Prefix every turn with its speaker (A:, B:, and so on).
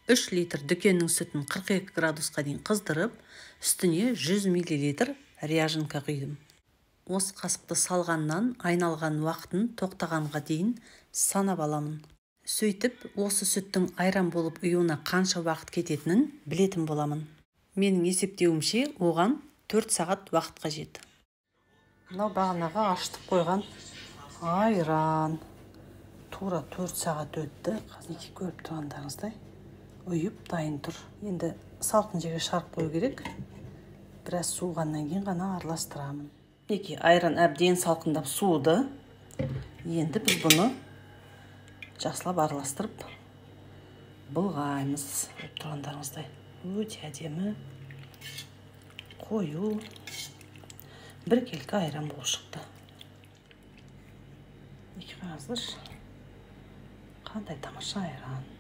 A: 3 литр дүкеннің сүтін 42 градусқа дейін қыздырып, үстіне 100 мл ряженка құйдым. Осы қасықты салғаннан айналған уақытын тоқтағанға дейін санап аламын. Сөйтіп, осы сүттің айран болып ұюына қанша уақыт кететінін білетін боламын. Менің есептеуімше, оған 4 сағат уақыт қажет. Мынау бағанағы ашытып қойған айран. Тура 4 сағат өтті. Қазір көріп тұрғандарыңыздай ұйып дайын тұр. Енді салқын жерге шығарып қою керек. Біраз суығаннан кейін ғана араластырамын. Айран әбден салқындап суыды. Енді біз бұны жақсылап араластырып былғаймыз. Көріп тұрғандарыңыздай өте әдемі, қою, біркелкі айран болып шықты. Қараңыздаршы, қандай тамаша айран.